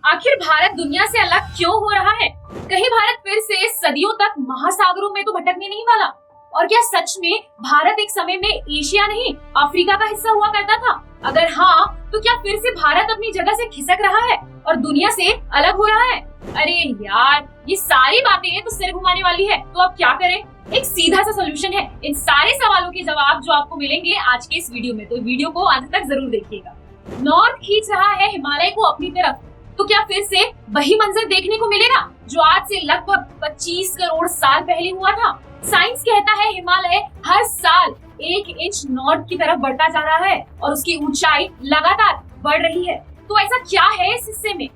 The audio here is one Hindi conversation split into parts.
आखिर भारत दुनिया से अलग क्यों हो रहा है? कहीं भारत फिर से सदियों तक महासागरों में तो भटकने नहीं वाला? और क्या सच में भारत एक समय में एशिया नहीं अफ्रीका का हिस्सा हुआ करता था? अगर हाँ, तो क्या फिर से भारत अपनी जगह से खिसक रहा है और दुनिया से अलग हो रहा है? अरे यार, ये सारी बातें तो सिर घुमाने वाली है। तो अब क्या करें? एक सीधा सा सोल्यूशन है इन सारे सवालों के जवाब जो आपको मिलेंगे आज के इस वीडियो में। तो वीडियो को अंत तक जरूर देखिएगा। नॉर्थ खींच रहा है हिमालय को अपनी तरफ, तो क्या फिर से वही मंजर देखने को मिलेगा जो आज से लगभग 25 करोड़ साल पहले हुआ था? साइंस कहता है हिमालय हर साल 1 इंच नॉर्थ की तरफ बढ़ता जा रहा है और उसकी ऊंचाई लगातार बढ़ रही है। तो ऐसा क्या है इस हिस्से में?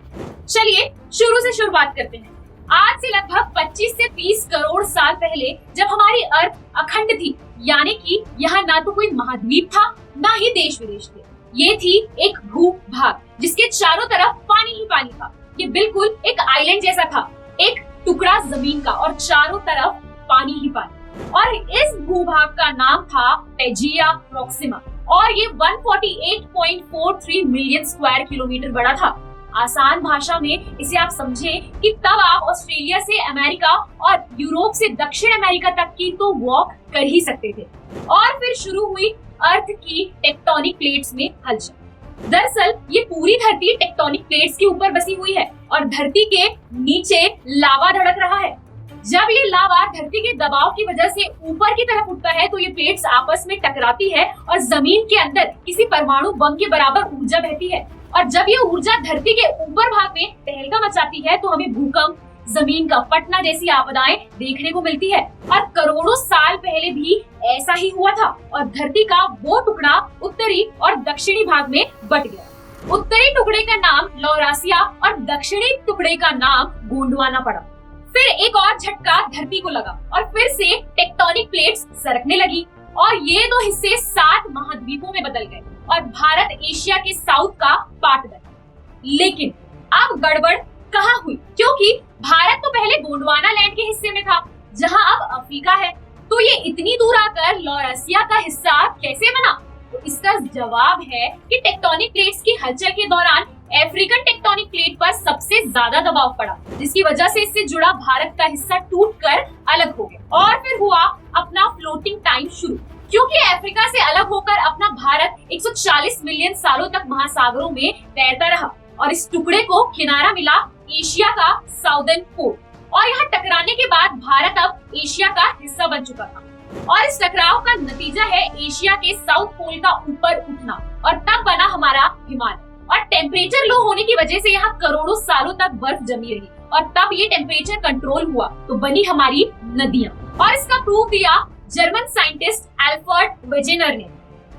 चलिए शुरू से शुरुआत करते हैं। आज से लगभग 25 से 30 करोड़ साल पहले जब हमारी अर्थ अखंड थी, यानी कि यहाँ ना तो कोई महाद्वीप था ना ही देश विदेश थे, ये थी एक भूभाग जिसके चारों तरफ पानी ही पानी था। ये बिल्कुल एक आइलैंड जैसा था, एक टुकड़ा जमीन का और चारों तरफ पानी ही पानी। और इस भूभाग का नाम था पैंजिया प्रॉक्सिमा और ये 148.43 मिलियन स्क्वायर किलोमीटर बड़ा था। आसान भाषा में इसे आप समझें कि तब आप ऑस्ट्रेलिया से अमेरिका और यूरोप से दक्षिण अमेरिका तक की तो वॉक कर ही सकते थे। और फिर शुरू हुई अर्थ की टेक्टोनिक प्लेट्स में हलचल। दरअसल ये पूरी धरती टेक्टोनिक प्लेट्स के ऊपर बसी हुई है और धरती के नीचे लावा धड़क रहा है। जब ये लावा धरती के दबाव की वजह से ऊपर की तरफ उठता है तो ये प्लेट्स आपस में टकराती है और जमीन के अंदर किसी परमाणु बम के बराबर ऊर्जा बहती है। और जब ये ऊर्जा धरती के ऊपर भाग में तहलका मचाती है तो हमें भूकंप, जमीन का फटना जैसी आपदाएं देखने को मिलती है। और करोड़ों साल पहले भी ऐसा ही हुआ था और धरती का वो टुकड़ा उत्तरी और दक्षिणी भाग में बट गया। उत्तरी टुकड़े का नाम लौरासिया और दक्षिणी टुकड़े का नाम गोंडवाना पड़ा। फिर एक और झटका धरती को लगा और फिर से टेक्टोनिक प्लेट्स सरकने लगी और ये दो हिस्से 7 महाद्वीपों में बदल गए और भारत एशिया के साउथ का पार्ट बना। लेकिन अब गड़बड़ कहाँ हुई? क्योंकि भारत तो पहले गोंडवाना लैंड के हिस्से में था जहाँ अब अफ्रीका है, तो ये इतनी दूर आकर लौरासिया का हिस्सा कैसे बना? तो इसका जवाब है कि टेक्टोनिक प्लेट्स की हलचल के दौरान अफ्रीकन टेक्टोनिक प्लेट पर सबसे ज्यादा दबाव पड़ा, जिसकी वजह से इससे जुड़ा भारत का हिस्सा टूटकर अलग हो गया। और फिर हुआ अपना फ्लोटिंग टाइम शुरू, क्योंकि अफ्रीका से अलग होकर अपना भारत 140 मिलियन सालों तक महासागरों में तैरता रहा और इस टुकड़े को किनारा मिला एशिया का साउदर्न पोल। और यहाँ टकराने के बाद भारत अब एशिया का हिस्सा बन चुका था और इस टकराव का नतीजा है एशिया के साउथ पोल का ऊपर उठना और तब बना हमारा हिमालय। और टेम्परेचर लो होने की वजह से यहाँ करोड़ों सालों तक बर्फ जमी रही और तब ये टेम्परेचर कंट्रोल हुआ तो बनी हमारी नदियाँ। और इसका प्रूफ दिया जर्मन साइंटिस्ट एल्फर्ड वेजेनर ने।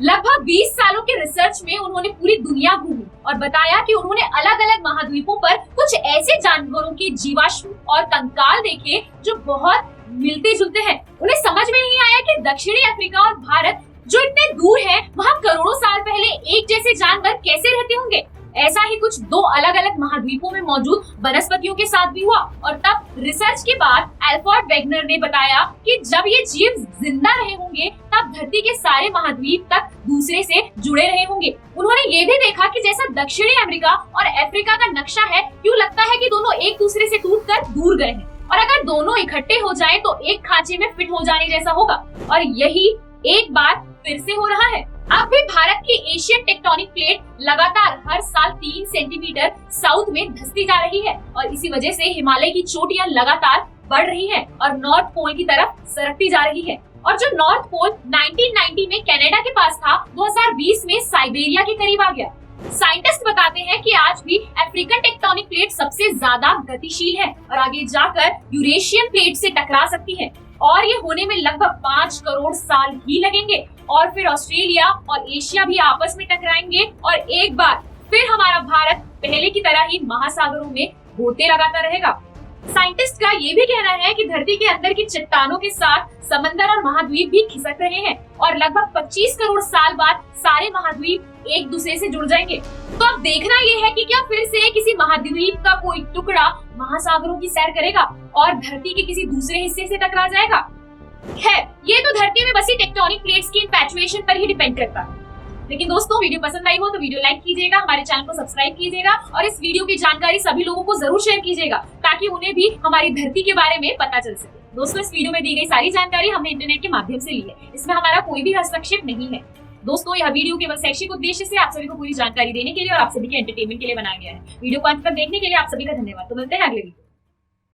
लगभग 20 सालों के रिसर्च में उन्होंने पूरी दुनिया घूमी और बताया कि उन्होंने अलग अलग महाद्वीपों पर कुछ ऐसे जानवरों के जीवाश्म और कंकाल देखे जो बहुत मिलते जुलते हैं। उन्हें समझ में नहीं आया कि दक्षिणी अफ्रीका और भारत जो इतने दूर है वहाँ करोड़ों साल पहले एक जैसे जानवर कैसे रहते होंगे। ऐसा ही कुछ 2 अलग अलग महाद्वीपों में मौजूद वनस्पतियों के साथ भी हुआ। और तब रिसर्च के बाद एल्फर्ड वेगनर ने बताया कि जब ये जीव जिंदा रहे होंगे तब धरती के सारे महाद्वीप तक दूसरे से जुड़े रहे होंगे। उन्होंने ये भी देखा कि जैसा दक्षिणी अमेरिका और अफ्रीका का नक्शा है, यूँ लगता है कि दोनों एक दूसरे से टूटकर दूर गए हैं और अगर दोनों इकट्ठे हो जाएं तो एक खांचे में फिट हो जाने जैसा होगा। और यही एक बार फिर से हो रहा है। अब भी भारत की एशियन टेक्टोनिक प्लेट लगातार हर साल 3 सेंटीमीटर साउथ में धंसती जा रही है और इसी वजह से हिमालय की चोटियां लगातार बढ़ रही हैं और नॉर्थ पोल की तरफ सरकती जा रही है। और जो नॉर्थ पोल 1990 में कनाडा के पास था, 2020 में साइबेरिया के करीब आ गया। साइंटिस्ट बताते हैं कि आज भी अफ्रीकन टेक्टोनिक प्लेट सबसे ज्यादा गतिशील है और आगे जाकर यूरेशियन प्लेट से टकरा सकती है और ये होने में लगभग 5 करोड़ साल ही लगेंगे और फिर ऑस्ट्रेलिया और एशिया भी आपस में टकराएंगे और एक बार फिर हमारा भारत पहले की तरह ही महासागरों में गोते लगाता रहेगा। साइंटिस्ट का ये भी कहना है कि धरती के अंदर की चट्टानों के साथ समंदर और महाद्वीप भी खिसक रहे हैं और लगभग 25 करोड़ साल बाद सारे महाद्वीप एक दूसरे से जुड़ जाएंगे। तो अब देखना ये है कि क्या फिर से किसी महाद्वीप का कोई टुकड़ा महासागरों की सैर करेगा और धरती के किसी दूसरे हिस्से से टकरा जाएगा। खैर, ये तो धरती में बसी टेक्टोनिक प्लेट्स की इन्फैचुएशन पर ही डिपेंड करता है। लेकिन दोस्तों वीडियो पसंद आई हो तो वीडियो लाइक कीजिएगा, हमारे चैनल को सब्सक्राइब कीजिएगा और इस वीडियो की जानकारी सभी लोगों को जरूर शेयर कीजिएगा ताकि उन्हें भी हमारी धरती के बारे में पता चल सके। दोस्तों इस वीडियो में दी गई सारी जानकारी हमने इंटरनेट के माध्यम से ली है, इसमें हमारा कोई भी हस्तक्षेप नहीं है। दोस्तों यह वीडियो केवल शैक्षिक उद्देश्य से आप सभी को पूरी जानकारी देने के लिए और आप सभी के एंटरटेनमेंट के लिए बनाया गया है। वीडियो को अंत तक देखने के लिए आप सभी का धन्यवाद। तो मिलते हैं अगले वीडियो।